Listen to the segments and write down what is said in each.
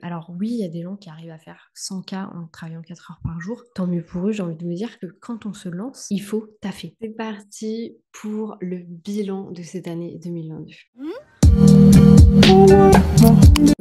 Alors oui, il y a des gens qui arrivent à faire 100K en travaillant 4 heures par jour. Tant mieux pour eux, j'ai envie de vous dire que quand on se lance, il faut taffer. C'est parti pour le bilan de cette année 2022.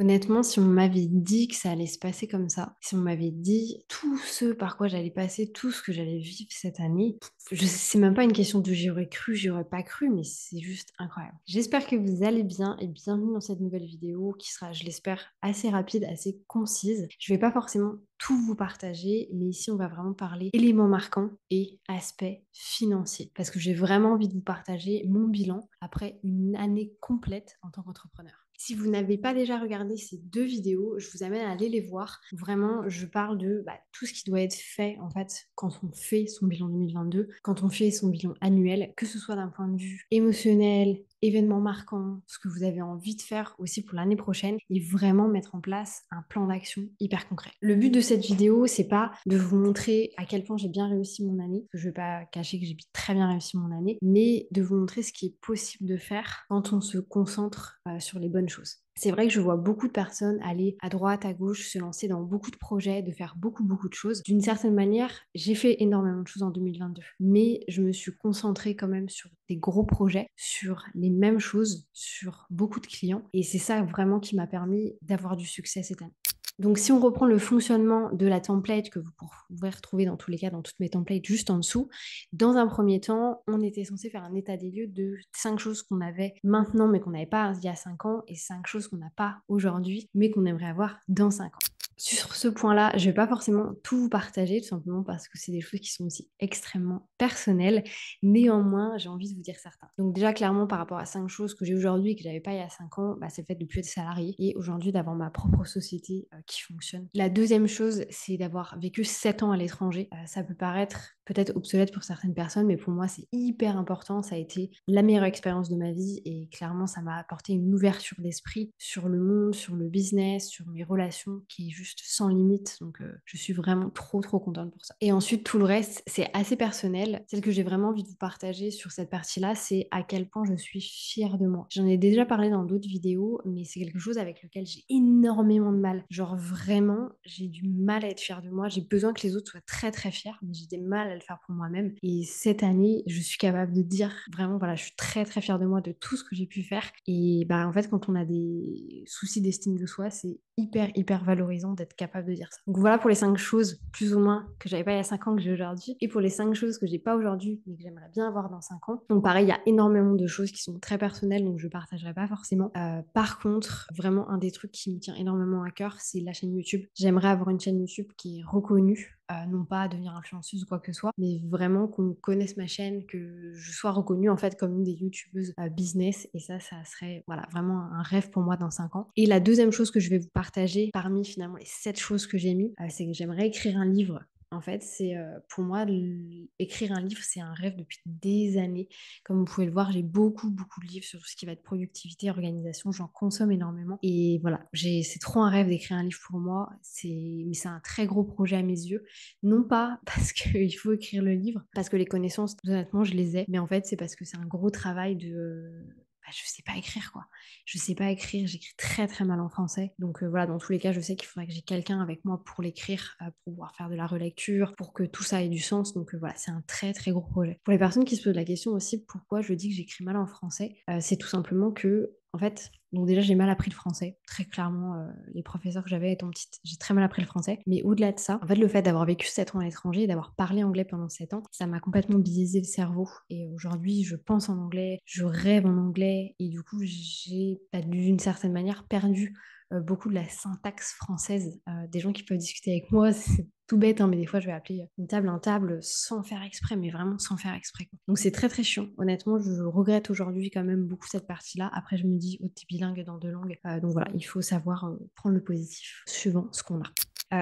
Honnêtement, si on m'avait dit que ça allait se passer comme ça, si on m'avait dit tout ce par quoi j'allais passer, tout ce que j'allais vivre cette année, c'est même pas une question de j'y aurais cru, j'y aurais pas cru, mais c'est juste incroyable. J'espère que vous allez bien et bienvenue dans cette nouvelle vidéo qui sera, je l'espère, assez rapide, assez concise. Je vais pas forcément tout vous partager, mais ici on va vraiment parler éléments marquants et aspects financiers. Parce que j'ai vraiment envie de vous partager mon bilan après une année complète en tant qu'entrepreneur. Si vous n'avez pas déjà regardé ces 2 vidéos, je vous amène à aller les voir. Vraiment, je parle de tout ce qui doit être fait en fait quand on fait son bilan 2022, quand on fait son bilan annuel, que ce soit d'un point de vue émotionnel, événements marquants, ce que vous avez envie de faire aussi pour l'année prochaine et vraiment mettre en place un plan d'action hyper concret. Le but de cette vidéo, c'est pas de vous montrer à quel point j'ai bien réussi mon année, parce que je vais pas cacher que j'ai très bien réussi mon année, mais de vous montrer ce qui est possible de faire quand on se concentre sur les bonnes choses. C'est vrai que je vois beaucoup de personnes aller à droite, à gauche, se lancer dans beaucoup de projets, de faire beaucoup de choses. D'une certaine manière, j'ai fait énormément de choses en 2022, mais je me suis concentrée quand même sur des gros projets, sur les mêmes choses, sur beaucoup de clients. Et c'est ça vraiment qui m'a permis d'avoir du succès cette année. Donc, si on reprend le fonctionnement de la template que vous pouvez retrouver dans tous les cas dans toutes mes templates juste en dessous, dans un premier temps, on était censé faire un état des lieux de 5 choses qu'on avait maintenant mais qu'on n'avait pas il y a 5 ans et 5 choses qu'on n'a pas aujourd'hui mais qu'on aimerait avoir dans 5 ans. Sur ce point-là, je ne vais pas forcément tout vous partager, tout simplement parce que c'est des choses qui sont aussi extrêmement personnelles. Néanmoins, j'ai envie de vous dire certains. Donc déjà, clairement, par rapport à 5 choses que j'ai aujourd'hui et que je n'avais pas il y a 5 ans, c'est le fait de ne plus être salarié et aujourd'hui d'avoir ma propre société qui fonctionne. La deuxième chose, c'est d'avoir vécu 7 ans à l'étranger. Ça peut paraître peut-être obsolète pour certaines personnes, mais pour moi, c'est hyper important. Ça a été la meilleure expérience de ma vie et clairement, ça m'a apporté une ouverture d'esprit sur le monde, sur le business, sur mes relations qui est juste sans limite. Donc, je suis vraiment trop contente pour ça. Et ensuite, tout le reste, c'est assez personnel. Celle que j'ai vraiment envie de vous partager sur cette partie-là, c'est à quel point je suis fière de moi. J'en ai déjà parlé dans d'autres vidéos, mais c'est quelque chose avec lequel j'ai énormément de mal. Genre vraiment, j'ai du mal à être fière de moi. J'ai besoin que les autres soient très fiers, mais j'ai des mal à le faire pour moi-même. Et cette année, je suis capable de dire vraiment, voilà, je suis très fière de moi, de tout ce que j'ai pu faire. Et en fait, quand on a des soucis d'estime de soi, c'est hyper valorisant d'être capable de dire ça. Donc voilà pour les 5 choses, plus ou moins, que j'avais pas il y a 5 ans, que j'ai aujourd'hui. Et pour les 5 choses que j'ai pas aujourd'hui, mais que j'aimerais bien avoir dans 5 ans. Donc pareil, il y a énormément de choses qui sont très personnelles, donc je partagerai pas forcément. Par contre, vraiment, un des trucs qui me tient énormément à cœur, c'est la chaîne YouTube. J'aimerais avoir une chaîne YouTube qui est reconnue, non pas devenir influenceuse ou quoi que ce soit, mais vraiment qu'on connaisse ma chaîne, que je sois reconnue en fait comme une des youtubeuses business. Et ça serait voilà, vraiment un rêve pour moi dans 5 ans. Et la deuxième chose que je vais vous partager parmi finalement les 7 choses que j'ai mis, c'est que j'aimerais écrire un livre. En fait, c'est pour moi, écrire un livre, c'est un rêve depuis des années. Comme vous pouvez le voir, j'ai beaucoup de livres sur tout ce qui va être productivité, organisation. J'en consomme énormément. Et voilà, c'est trop un rêve d'écrire un livre pour moi. Mais c'est un très gros projet à mes yeux. Non pas parce qu'il faut écrire le livre, parce que les connaissances, honnêtement, je les ai. Mais en fait, c'est parce que c'est un gros travail de... je sais pas écrire quoi. Je sais pas écrire, j'écris très mal en français. Donc voilà, dans tous les cas, je sais qu'il faudrait que j'ai quelqu'un avec moi pour l'écrire, pour pouvoir faire de la relecture, pour que tout ça ait du sens. Donc voilà, c'est un très gros projet. Pour les personnes qui se posent la question aussi, pourquoi je dis que j'écris mal en français, c'est tout simplement que, en fait, donc déjà j'ai mal appris le français, très clairement, les professeurs que j'avais étant petite, j'ai très mal appris le français. Mais au-delà de ça, en fait, le fait d'avoir vécu 7 ans à l'étranger et d'avoir parlé anglais pendant 7 ans, ça m'a complètement biaisé le cerveau. Et aujourd'hui, je pense en anglais, je rêve en anglais, et du coup, j'ai d'une certaine manière perdu beaucoup de la syntaxe française. Des gens qui peuvent discuter avec moi, c'est tout bête, hein, mais des fois je vais appeler une table un table sans faire exprès, mais vraiment sans faire exprès, quoi. Donc c'est très chiant. Honnêtement, je regrette aujourd'hui quand même beaucoup cette partie-là. Après, je me dis, oh, t'es bilingue dans 2 langues. Donc voilà, il faut savoir prendre le positif suivant ce qu'on a.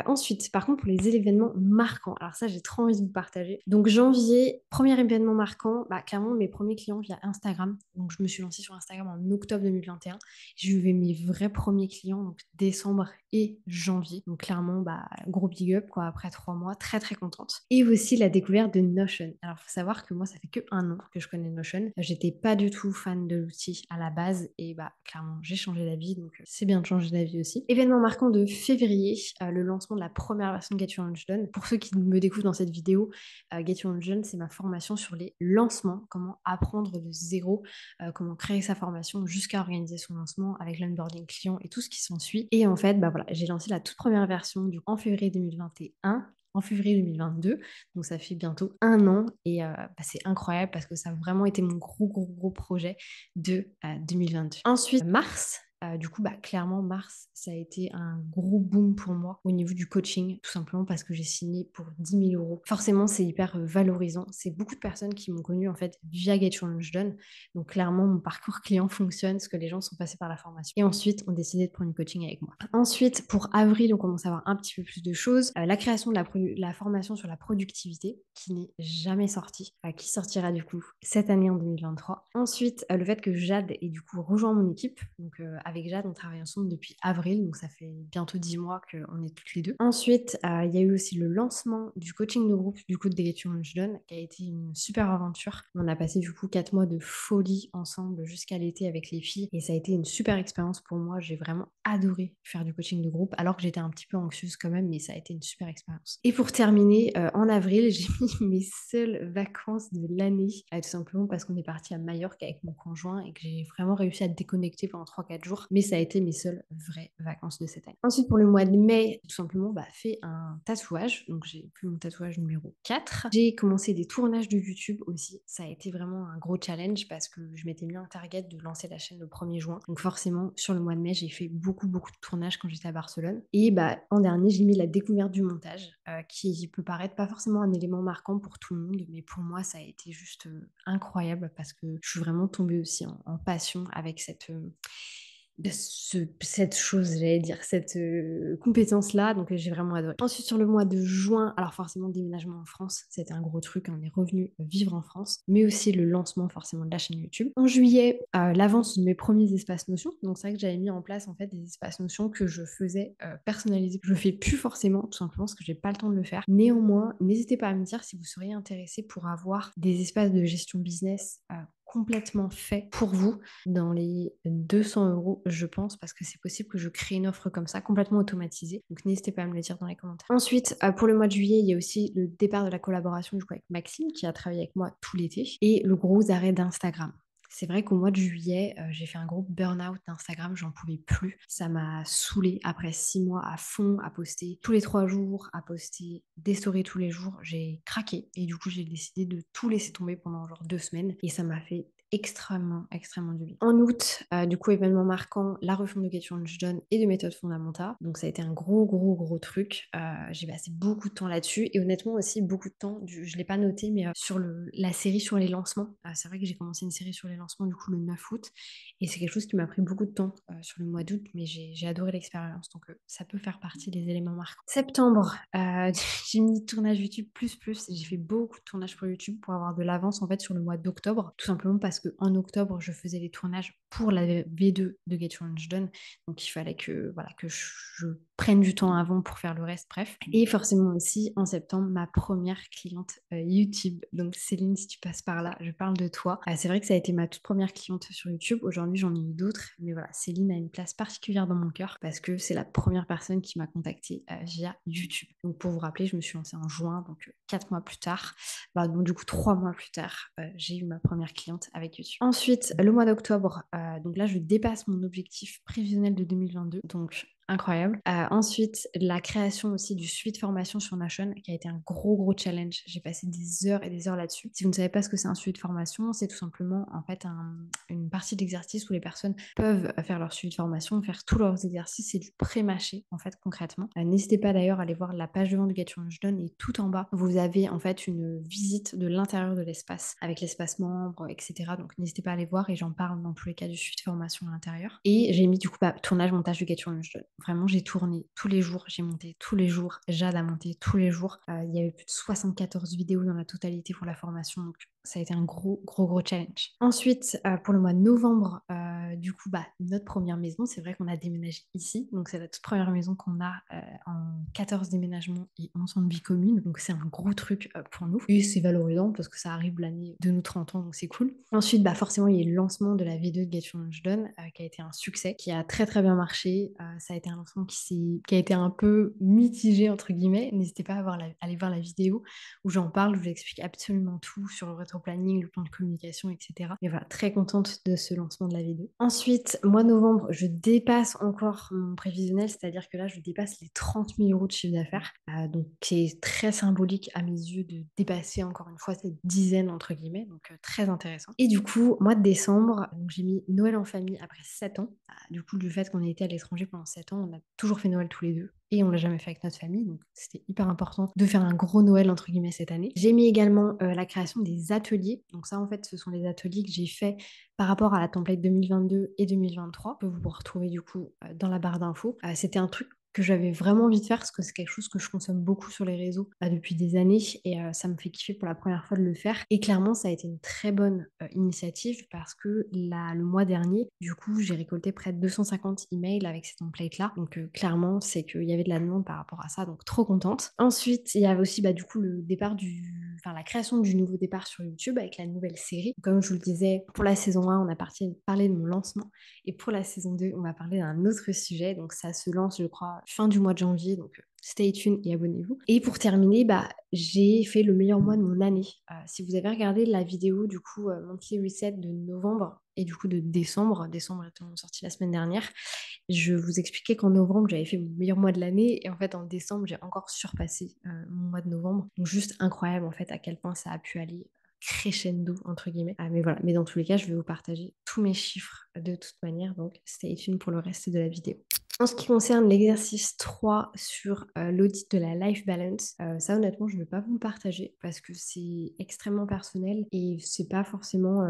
Ensuite, par contre, pour les événements marquants, alors ça, j'ai trop envie de vous partager. Donc, janvier, premier événement marquant, clairement, mes premiers clients via Instagram. Donc, je me suis lancée sur Instagram en octobre 2021. J'ai eu mes vrais premiers clients, donc décembre et janvier. Donc clairement, gros big up quoi, après 3 mois, très très contente. Et aussi la découverte de Notion. Alors faut savoir que moi, ça fait que 1 an que je connais Notion. J'étais pas du tout fan de l'outil à la base et clairement, j'ai changé d'avis, donc c'est bien de changer d'avis aussi. Événement marquant de février, le lancement de la première version de Get Your Launch Done. Pour ceux qui me découvrent dans cette vidéo, Get Your Launch Done, c'est ma formation sur les lancements, comment apprendre de zéro, comment créer sa formation jusqu'à organiser son lancement avec l'onboarding client et tout ce qui s'ensuit. Et en fait, voilà, j'ai lancé la toute première version en février 2021. En février 2022, donc ça fait bientôt 1 an et c'est incroyable parce que ça a vraiment été mon gros projet de 2022. Ensuite, mars, du coup, clairement, mars, ça a été un gros boom pour moi au niveau du coaching, tout simplement parce que j'ai signé pour 10 000 euros. Forcément, c'est hyper valorisant. C'est beaucoup de personnes qui m'ont connue en fait via Get Your Launch Done. Donc, clairement, mon parcours client fonctionne parce que les gens sont passés par la formation. Et ensuite, ont décidé de prendre une coaching avec moi. Ensuite, pour avril, on commence à avoir un petit peu plus de choses. La création de la formation sur la productivité qui n'est jamais sortie, qui sortira du coup cette année en 2023. Ensuite, le fait que Jade ait du coup rejoint mon équipe. Donc, avec Jade, on travaille ensemble depuis avril, donc ça fait bientôt 10 mois qu'on est toutes les deux. Ensuite, il y a eu aussi le lancement du coaching de groupe du coup de Get Your Launch Done, qui a été une super aventure. On a passé du coup 4 mois de folie ensemble jusqu'à l'été avec les filles et ça a été une super expérience pour moi. J'ai vraiment adoré faire du coaching de groupe alors que j'étais un petit peu anxieuse quand même, mais ça a été une super expérience. Et pour terminer, en avril, j'ai mis mes seules vacances de l'année, tout simplement parce qu'on est parti à Majorque avec mon conjoint et que j'ai vraiment réussi à déconnecter pendant 3-4 jours, mais ça a été mes seules vraies vacances de cette année. Ensuite, pour le mois de mai, tout simplement, fait un tatouage. Donc, j'ai fait mon tatouage numéro 4. J'ai commencé des tournages de YouTube aussi. Ça a été vraiment un gros challenge parce que je m'étais mis un target de lancer la chaîne le 1er juin. Donc, forcément, sur le mois de mai, j'ai fait beaucoup de tournages quand j'étais à Barcelone. Et en dernier, j'ai mis la découverte du montage, qui peut paraître pas forcément un élément marquant pour tout le monde, mais pour moi, ça a été juste incroyable parce que je suis vraiment tombée aussi en passion avec cette chose, j'allais dire, cette compétence-là, donc j'ai vraiment adoré. Ensuite, sur le mois de juin, alors forcément, déménagement en France, c'était un gros truc, on est revenu vivre en France, mais aussi le lancement forcément de la chaîne YouTube. En juillet, l'avance de mes premiers espaces Notion, donc c'est vrai que j'avais mis en place en fait des espaces Notion que je faisais personnaliser. Je le fais plus forcément, tout simplement parce que j'ai pas le temps de le faire. Néanmoins, n'hésitez pas à me dire si vous seriez intéressé pour avoir des espaces de gestion business complètement faits pour vous dans les 200 euros, je pense, parce que c'est possible que je crée une offre comme ça, complètement automatisée. Donc n'hésitez pas à me le dire dans les commentaires. Ensuite, pour le mois de juillet, il y a aussi le départ de la collaboration du coup avec Maxime, qui a travaillé avec moi tout l'été, et le gros arrêt d'Instagram. C'est vrai qu'au mois de juillet, j'ai fait un gros burn-out d'Instagram, j'en pouvais plus. Ça m'a saoulée après 6 mois à fond, à poster tous les 3 jours, à poster des stories tous les jours. J'ai craqué et du coup, j'ai décidé de tout laisser tomber pendant genre 2 semaines et ça m'a fait extrêmement du bien. En août, du coup, événement marquant, la refonte de Get Your Launch Done et de méthode Fondamenta. Donc ça a été un gros truc. J'ai passé beaucoup de temps là-dessus et honnêtement aussi beaucoup de temps, je l'ai pas noté, mais sur la série sur les lancements. C'est vrai que j'ai commencé une série sur les lancements du coup le 9 août et c'est quelque chose qui m'a pris beaucoup de temps sur le mois d'août, mais j'ai adoré l'expérience, donc ça peut faire partie des éléments marquants. Septembre, j'ai mis tournage YouTube plus. J'ai fait beaucoup de tournages pour YouTube pour avoir de l'avance en fait sur le mois d'octobre, tout simplement parce qu'en octobre, je faisais les tournages pour la V2 de Get Your Launch Done. Donc, il fallait que je prenne du temps avant pour faire le reste, bref. Et forcément aussi, en septembre, ma première cliente YouTube. Donc, Céline, si tu passes par là, je parle de toi. C'est vrai que ça a été ma toute première cliente sur YouTube. Aujourd'hui, j'en ai eu d'autres. Mais voilà, Céline a une place particulière dans mon cœur parce que c'est la première personne qui m'a contactée via YouTube. Donc, pour vous rappeler, je me suis lancée en juin, donc 4 mois plus tard. Donc, du coup, 3 mois plus tard, j'ai eu ma première cliente avec YouTube. Ensuite, le mois d'octobre, donc là, je dépasse mon objectif prévisionnel de 2022. Donc, incroyable. Ensuite, la création aussi du suivi de formation sur Notion, qui a été un gros challenge. J'ai passé des heures et des heures là-dessus. Si vous ne savez pas ce que c'est un suivi de formation, c'est tout simplement en fait une partie d'exercice où les personnes peuvent faire leur suivi de formation, faire tous leurs exercices. C'est du pré-mâché en fait concrètement. N'hésitez pas d'ailleurs à aller voir la page de vente de Get Your Launch Done et tout en bas, vous avez en fait une visite de l'intérieur de l'espace avec l'espace membre, etc. Donc n'hésitez pas à aller voir et j'en parle dans tous les cas du suivi de formation à l'intérieur. Et j'ai mis du coup tournage, montage de Get Your Launch Done. Vraiment, j'ai tourné tous les jours, j'ai monté tous les jours, Jade a monté tous les jours. Il y avait plus de 74 vidéos dans la totalité pour la formation, donc ça a été un gros challenge. Ensuite, pour le mois de novembre, du coup, notre première maison, c'est vrai qu'on a déménagé ici, donc c'est la toute première maison qu'on a en 14 déménagements et 11 ans de vie commune, donc c'est un gros truc pour nous. Et c'est valorisant parce que ça arrive l'année de nos 30 ans, donc c'est cool. Ensuite, forcément, il y a eu le lancement de la V2 de Get Your Lunch Done, qui a été un succès, qui a très bien marché. Ça a été un lancement qui a été un peu mitigé, entre guillemets. N'hésitez pas à aller voir la vidéo où j'en parle, je vous explique absolument tout sur le rétro-planning, le plan de communication, etc. Et voilà, très contente de ce lancement de la V2. Ensuite, mois de novembre, je dépasse encore mon prévisionnel, c'est-à-dire que là, je dépasse les 30 000 euros de chiffre d'affaires. Donc, c'est très symbolique à mes yeux de dépasser encore une fois cette dizaine, entre guillemets. Donc, très intéressant. Et du coup, mois de décembre, donc j'ai mis Noël en famille après 7 ans. Du coup, du fait qu'on ait été à l'étranger pendant 7 ans, on a toujours fait Noël tous les deux. Et on l'a jamais fait avec notre famille, donc c'était hyper important de faire un gros Noël entre guillemets cette année. J'ai mis également la création des ateliers. Donc ça en fait ce sont les ateliers que j'ai fait par rapport à la template 2022 et 2023 que vous pourrez retrouver du coup dans la barre d'infos. C'était un truc que j'avais vraiment envie de faire parce que c'est quelque chose que je consomme beaucoup sur les réseaux depuis des années et ça me fait kiffer pour la première fois de le faire. Et clairement, ça a été une très bonne initiative parce que le mois dernier, du coup, j'ai récolté près de 250 emails avec ces templates-là. Donc clairement, c'est qu'il y avait de la demande par rapport à ça, donc trop contente. Ensuite, il y avait aussi du coup la création du nouveau départ sur YouTube avec la nouvelle série. Comme je vous le disais, pour la saison 1, on a parlé de mon lancement et pour la saison 2, on va parler d'un autre sujet. Donc ça se lance, je crois, fin du mois de janvier. Donc stay tuned et abonnez-vous. Et pour terminer, j'ai fait le meilleur mois de mon année. Si vous avez regardé la vidéo du coup Monthly Reset de novembre et du coup de décembre étant sorti la semaine dernière, je vous expliquais qu'en novembre j'avais fait mon meilleur mois de l'année et en fait en décembre j'ai encore surpassé mon mois de novembre. Donc juste incroyable en fait à quel point ça a pu aller crescendo entre guillemets. Mais voilà, mais dans tous les cas je vais vous partager tous mes chiffres de toute manière, donc stay tuned pour le reste de la vidéo. En ce qui concerne l'exercice 3 sur l'audit de la life balance, ça honnêtement je ne vais pas vous le partager parce que c'est extrêmement personnel et c'est pas forcément,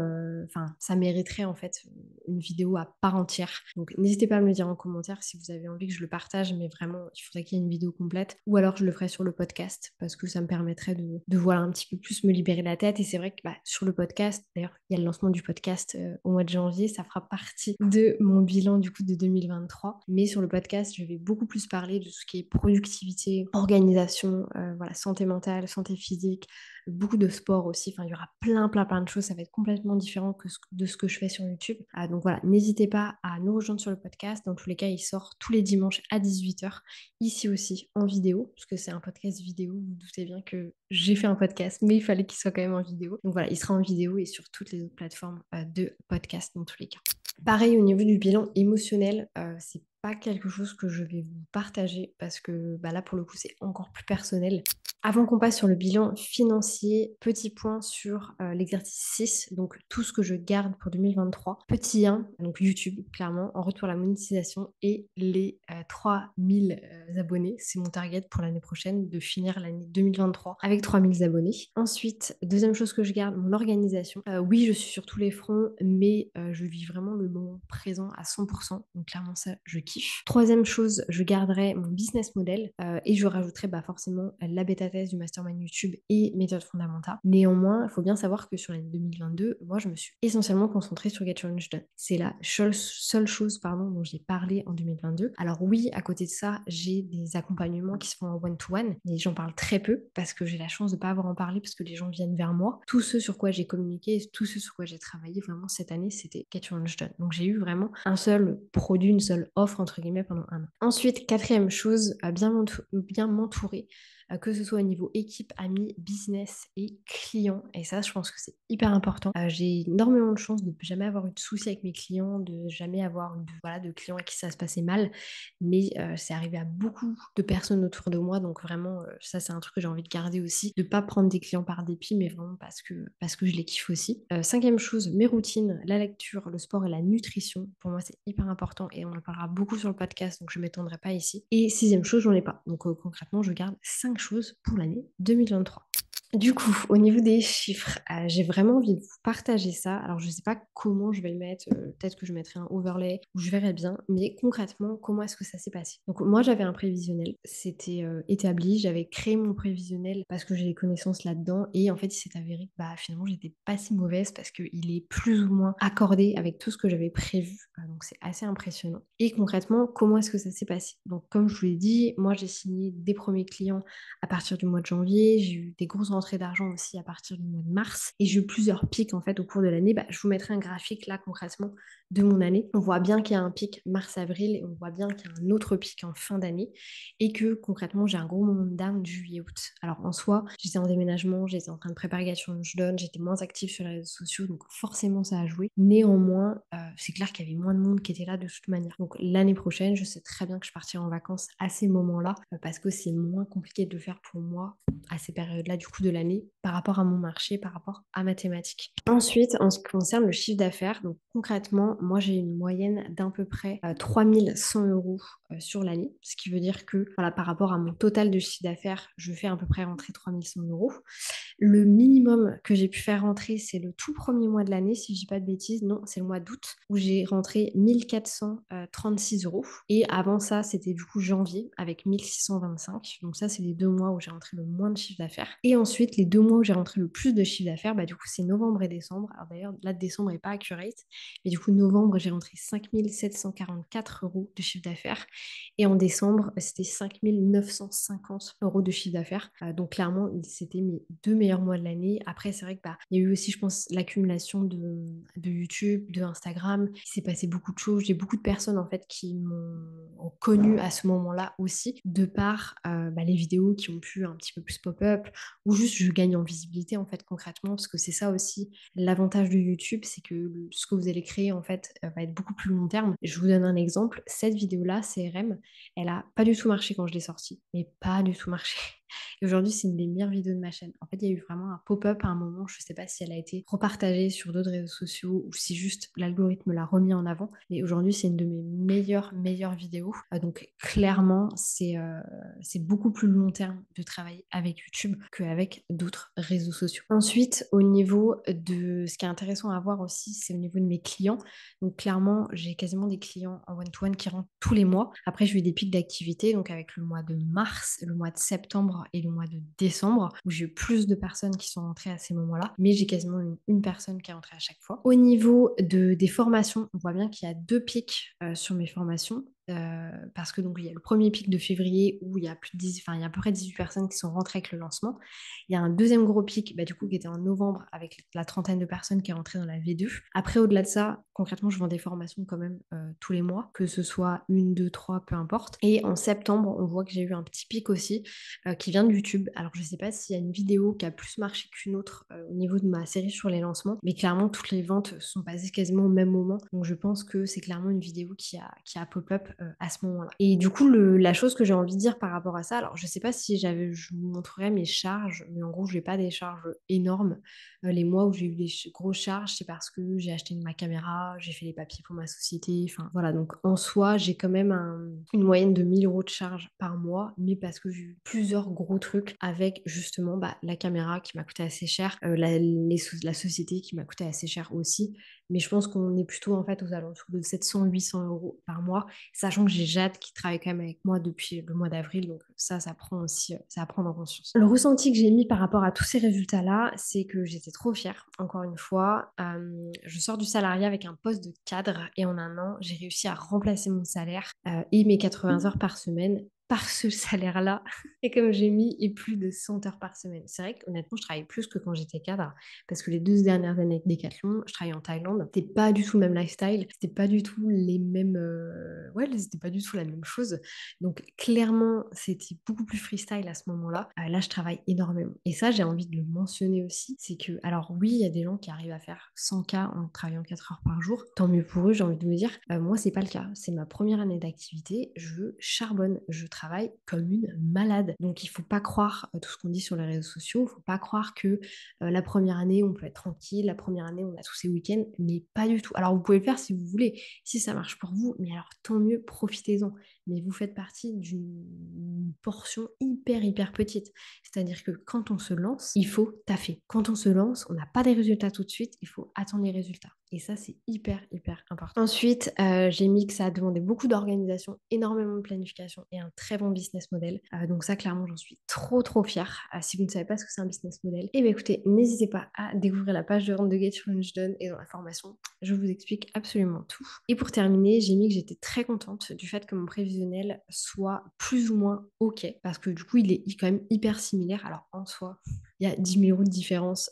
ça mériterait en fait une vidéo à part entière. Donc n'hésitez pas à me le dire en commentaire si vous avez envie que je le partage, mais vraiment il faudrait qu'il y ait une vidéo complète ou alors je le ferai sur le podcast parce que ça me permettrait de voilà un petit peu plus me libérer la tête. Et c'est vrai que sur le podcast, d'ailleurs il y a le lancement du podcast au mois de janvier, ça fera partie de mon bilan du coup de 2023, mais sur le podcast, je vais beaucoup plus parler de ce qui est productivité, organisation, santé mentale, santé physique, beaucoup de sport aussi. Enfin, il y aura plein de choses. Ça va être complètement différent de ce que je fais sur YouTube. Donc voilà, n'hésitez pas à nous rejoindre sur le podcast. Dans tous les cas, il sort tous les dimanches à 18h, ici aussi en vidéo, parce que c'est un podcast vidéo. Vous vous doutez bien que j'ai fait un podcast, mais il fallait qu'il soit quand même en vidéo. Donc voilà, il sera en vidéo et sur toutes les autres plateformes de podcast dans tous les cas. Pareil au niveau du bilan émotionnel, c'est pas quelque chose que je vais vous partager parce que là pour le coup c'est encore plus personnel. Avant qu'on passe sur le bilan financier, petit point sur l'exercice 6, donc tout ce que je garde pour 2023. Petit 1, donc YouTube, clairement, en route pour la monétisation et les 3000 abonnés. C'est mon target pour l'année prochaine, de finir l'année 2023 avec 3000 abonnés. Ensuite, deuxième chose que je garde, mon organisation. Oui, je suis sur tous les fronts, mais je vis vraiment le moment présent à 100%. Donc clairement ça, je kiffe. Troisième chose, je garderai mon business model et je rajouterai forcément la bêta test du mastermind YouTube et méthode fondamentale. Néanmoins, il faut bien savoir que sur l'année 2022, moi je me suis essentiellement concentrée sur Get Your Lunch Done. C'est la seule chose dont j'ai parlé en 2022. Alors oui, à côté de ça, j'ai des accompagnements qui se font en one-to-one, mais j'en parle très peu parce que j'ai la chance de ne pas avoir à en parler parce que les gens viennent vers moi. Tout ce sur quoi j'ai communiqué, tout ce sur quoi j'ai travaillé vraiment cette année, c'était Get Your Lunch Done. Donc j'ai eu vraiment un seul produit, une seule offre entre guillemets pendant un an. Ensuite, quatrième chose, bien m'entourer, que ce soit au niveau équipe, amis, business et clients. Et ça, je pense que c'est hyper important. J'ai énormément de chance de ne jamais avoir eu de soucis avec mes clients, de jamais avoir de clients à qui ça se passait mal. Mais c'est arrivé à beaucoup de personnes autour de moi. Donc vraiment, ça, c'est un truc que j'ai envie de garder aussi. De ne pas prendre des clients par dépit, mais vraiment parce que je les kiffe aussi. Cinquième chose, mes routines, la lecture, le sport et la nutrition. Pour moi, c'est hyper important et on en parlera beaucoup sur le podcast, donc je ne m'étendrai pas ici. Et sixième chose, j'en ai pas. Donc concrètement, je garde 5 choses pour l'année 2023. Du coup, au niveau des chiffres, j'ai vraiment envie de vous partager ça. Alors, je ne sais pas comment je vais le mettre, peut-être que je mettrai un overlay ou je verrai bien, mais concrètement, comment est-ce que ça s'est passé? Donc moi, j'avais un prévisionnel, c'était, établi, j'avais créé mon prévisionnel parce que j'ai des connaissances là-dedans et en fait, il s'est avéré que, bah, finalement, j'étais pas si mauvaise parce qu'il est plus ou moins accordé avec tout ce que j'avais prévu, donc c'est assez impressionnant. Et concrètement, comment est-ce que ça s'est passé? Donc comme je vous l'ai dit, moi, j'ai signé des premiers clients à partir du mois de janvier. J'ai eu des grosses rentrées d'argent aussi à partir du mois de mars. Et j'ai eu plusieurs pics en fait au cours de l'année. Bah, je vous mettrai un graphique là concrètement de mon année. On voit bien qu'il y a un pic mars-avril et on voit bien qu'il y a un autre pic en fin d'année. Et que concrètement, j'ai un gros moment de down juillet-août. Alors en soi, j'étais en déménagement, j'étais en train de préparer je donne, j'étais moins active sur les réseaux sociaux, donc forcément ça a joué. Néanmoins, c'est clair qu'il y avait moins de monde qui était là de toute manière. Donc l'année prochaine, je sais très bien que je partirai en vacances à ces moments-là parce que c'est moins compliqué de le faire pour moi à ces périodes-là du coup de l'année par rapport à mon marché, par rapport à ma thématique. Ensuite, en ce qui concerne le chiffre d'affaires, donc concrètement, moi j'ai une moyenne d'à peu près 3 100 € sur l'année, ce qui veut dire que voilà, par rapport à mon total de chiffre d'affaires, je fais à peu près rentrer 3 100 €. Le minimum que j'ai pu faire rentrer, c'est le tout premier mois de l'année, si je dis pas de bêtises. Non, c'est le mois d'août où j'ai rentré 1 436 €. Et avant ça, c'était du coup janvier avec 1 625. Donc ça, c'est les 2 mois où j'ai rentré le moins de chiffre d'affaires. Et ensuite, les 2 mois où j'ai rentré le plus de chiffre d'affaires, bah du coup, c'est novembre et décembre. Alors d'ailleurs, là, décembre n'est pas accurate. Mais du coup, novembre, j'ai rentré 5 744 € de chiffre d'affaires. Et en décembre, c'était 5 950 € de chiffre d'affaires. Donc clairement, c'était mes 2 meilleurs mois de l'année. Après, c'est vrai que bah, il y a eu aussi, je pense, l'accumulation de YouTube, de Instagram. Il s'est passé beaucoup de choses. J'ai beaucoup de personnes en fait qui m'ont connue à ce moment-là aussi, de par bah, les vidéos qui ont pu un petit peu plus pop-up, ou juste je gagne en visibilité en fait concrètement, parce que c'est ça aussi l'avantage de YouTube, c'est que ce que vous allez créer en fait va être beaucoup plus long terme. Je vous donne un exemple. Cette vidéo-là, CRM, elle a pas du tout marché quand je l'ai sortie, mais pas du tout marché. Et aujourd'hui, c'est une des meilleures vidéos de ma chaîne. En fait, il y a eu vraiment un pop-up à un moment. Je sais pas si elle a été repartagée sur d'autres réseaux sociaux ou si juste l'algorithme l'a remis en avant. Mais aujourd'hui, c'est une de mes meilleures vidéos. Donc, clairement, c'est beaucoup plus long terme de travailler avec YouTube qu'avec d'autres réseaux sociaux. Ensuite, au niveau de ce qui est intéressant à voir aussi, c'est au niveau de mes clients. Donc, clairement, j'ai quasiment des clients en one-to-one qui rentrent tous les mois. Après, j'ai eu des pics d'activité, donc avec le mois de mars, le mois de septembre et le mois de décembre, où j'ai eu plus de personnes qui sont rentrées à ces moments-là, mais j'ai quasiment une personne qui est rentrée à chaque fois. Au niveau des formations, on voit bien qu'il y a 2 pics sur mes formations. Parce que donc il y a le premier pic de février où il y a plus de 10, enfin il y a à peu près 18 personnes qui sont rentrées avec le lancement. Il y a un deuxième gros pic bah, du coup qui était en novembre avec la trentaine de personnes qui est rentrée dans la V2. Après au-delà de ça, concrètement je vends des formations quand même tous les mois, que ce soit une, deux, trois, peu importe. Et en septembre on voit que j'ai eu un petit pic aussi qui vient de YouTube. Alors je sais pas s'il y a une vidéo qui a plus marché qu'une autre au niveau de ma série sur les lancements, mais clairement toutes les ventes sont passées quasiment au même moment. Donc je pense que c'est clairement une vidéo qui a pop-up à ce moment-là. Et du coup, la chose que j'ai envie de dire par rapport à ça, alors je sais pas si je vous montrerai mes charges, mais en gros, je n'ai pas des charges énormes. Les mois où j'ai eu des grosses charges, c'est parce que j'ai acheté ma caméra, j'ai fait les papiers pour ma société, enfin voilà. Donc en soi, j'ai quand même une moyenne de 1 000 € de charges par mois, mais parce que j'ai eu plusieurs gros trucs avec justement bah, la caméra qui m'a coûté assez cher, la société qui m'a coûté assez cher aussi. Mais je pense qu'on est plutôt en fait aux alentours de 700 800 € par mois, sachant que j'ai Jade qui travaille quand même avec moi depuis le mois d'avril, donc ça prend aussi, ça à prendre en conscience. Le ressenti que j'ai mis par rapport à tous ces résultats-là, c'est que j'étais trop fière, encore une fois. Je sors du salariat avec un poste de cadre et en un an, j'ai réussi à remplacer mon salaire et mes 80 heures par semaine par ce salaire-là. Et comme j'ai mis et plus de 100 heures par semaine. C'est vrai qu'honnêtement, je travaille plus que quand j'étais cadre parce que les 2 dernières années avec Decathlon, je travaillais en Thaïlande. C'était pas du tout le même lifestyle, c'était pas du tout les mêmes. Ouais, c'était pas du tout la même chose. Donc clairement, c'était beaucoup plus freestyle à ce moment-là. Là, je travaille énormément. Et ça, j'ai envie de le mentionner aussi. C'est que, alors oui, il y a des gens qui arrivent à faire 100K en travaillant 4 heures par jour. Tant mieux pour eux, j'ai envie de vous dire. Moi, c'est pas le cas. C'est ma première année d'activité. Je charbonne. Je travaille comme une malade. Donc il faut pas croire tout ce qu'on dit sur les réseaux sociaux. Il faut pas croire que la première année, on peut être tranquille. La première année, on a tous ces week-ends. Mais pas du tout. Alors vous pouvez le faire si vous voulez. Si ça marche pour vous, mais alors tant mieux, profitez-en. Mais vous faites partie d'une portion hyper petite. C'est-à-dire que quand on se lance, il faut taffer. Quand on se lance, on n'a pas des résultats tout de suite, il faut attendre les résultats. Et ça, c'est hyper important. Ensuite, j'ai mis que ça a demandé beaucoup d'organisation, énormément de planification et un très bon business model. Donc ça, clairement, j'en suis trop fière. Si vous ne savez pas ce que c'est un business model, eh bien écoutez, n'hésitez pas à découvrir la page de vente de Get Your Launch Done et dans la formation, je vous explique absolument tout. Et pour terminer, j'ai mis que j'étais très contente du fait que mon prévisionnel soit plus ou moins OK, parce que du coup, il est quand même hyper similaire. Alors en soi, il y a 10 000 € de différence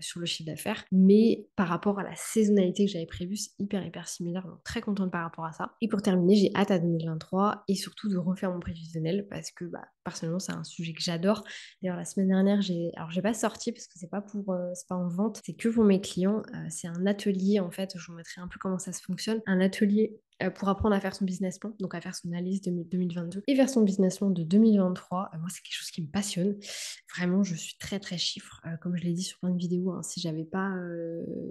sur le chiffre d'affaires, mais par rapport à la saisonnalité que j'avais prévue, c'est hyper similaire, donc très contente par rapport à ça. Et pour terminer, j'ai hâte à 2023 et surtout de refaire mon prévisionnel parce que personnellement, c'est un sujet que j'adore. D'ailleurs, la semaine dernière, j'ai pas sorti parce que c'est pas en vente, c'est que pour mes clients. C'est un atelier en fait, je vous montrerai un peu comment ça se fonctionne. Un atelier pour apprendre à faire son business plan, donc à faire son analyse de 2022 et faire son business plan de 2023. Moi, c'est quelque chose qui me passionne. Vraiment, je suis très chiffre. Comme je l'ai dit sur plein de vidéos, hein, si j'avais pas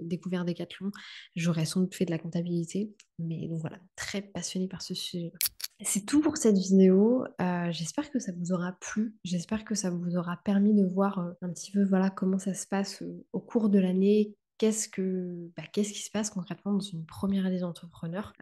découvert Decathlon, j'aurais sans doute fait de la comptabilité. Mais donc voilà, très passionnée par ce sujet. C'est tout pour cette vidéo. J'espère que ça vous aura plu. J'espère que ça vous aura permis de voir un petit peu voilà, comment ça se passe au cours de l'année. Qu'est-ce qui se passe concrètement dans une première année d'entrepreneur.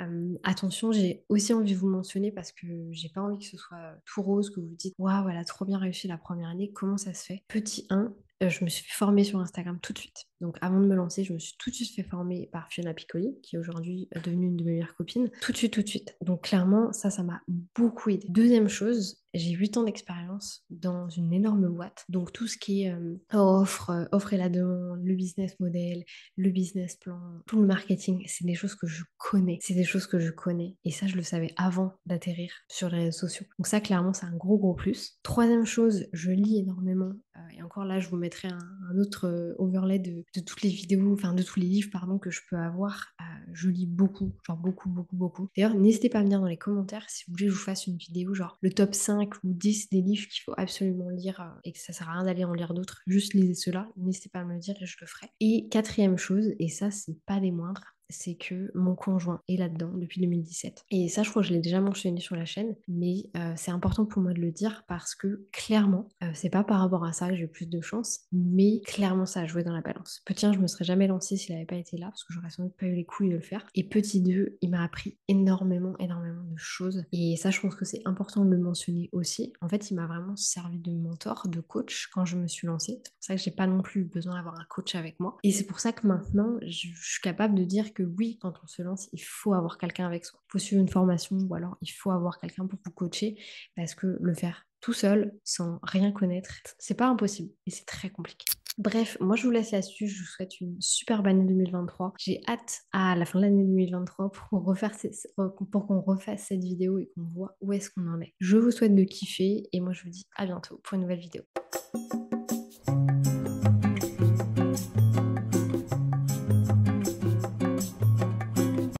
Attention, j'ai aussi envie de vous mentionner parce que j'ai pas envie que ce soit tout rose, que vous dites waouh, elle a trop bien réussi la première année, comment ça se fait? Petit 1, je me suis fait former sur Instagram tout de suite. Donc avant de me lancer, je me suis tout de suite fait former par Fiona Piccoli, qui est aujourd'hui devenue une de mes meilleures copines. Tout de suite. Donc clairement, ça m'a beaucoup aidé. Deuxième chose, j'ai 8 ans d'expérience dans une énorme boîte. Donc tout ce qui est offre et la demande, le business model, le business plan, tout le marketing, c'est des choses que je connais. C'est des choses que je connais. Et ça, je le savais avant d'atterrir sur les réseaux sociaux. Donc ça, clairement, c'est un gros plus. Troisième chose, je lis énormément. Et encore là, je vous mettrai un autre overlay de toutes les vidéos, enfin de tous les livres, pardon, que je peux avoir. Je lis beaucoup, genre beaucoup. D'ailleurs, n'hésitez pas à me dire dans les commentaires si vous voulez que je vous fasse une vidéo, genre le top 5 ou 10 des livres qu'il faut absolument lire et que ça sert à rien d'aller en lire d'autres. Juste lisez ceux-là. N'hésitez pas à me le dire et je le ferai. Et quatrième chose, et ça, c'est pas des moindres, c'est que mon conjoint est là-dedans depuis 2017. Et ça, je crois que je l'ai déjà mentionné sur la chaîne, mais c'est important pour moi de le dire parce que clairement, c'est pas par rapport à ça que j'ai eu plus de chance, mais clairement, ça a joué dans la balance. Petit 1, je me serais jamais lancée s'il n'avait pas été là, parce que j'aurais sans doute pas eu les couilles de le faire. Et petit 2, il m'a appris énormément de choses. Et ça, je pense que c'est important de le mentionner aussi. En fait, il m'a vraiment servi de mentor, de coach quand je me suis lancée. C'est pour ça que j'ai pas non plus besoin d'avoir un coach avec moi. Et c'est pour ça que maintenant, je suis capable de dire que oui, quand on se lance, il faut avoir quelqu'un avec soi. Il faut suivre une formation ou alors il faut avoir quelqu'un pour vous coacher parce que le faire tout seul, sans rien connaître, c'est pas impossible et c'est très compliqué. Bref, moi je vous laisse là-dessus, je vous souhaite une super année 2023. J'ai hâte à la fin de l'année 2023 pour qu'on refasse cette vidéo et qu'on voit où est-ce qu'on en est. Je vous souhaite de kiffer et moi je vous dis à bientôt pour une nouvelle vidéo.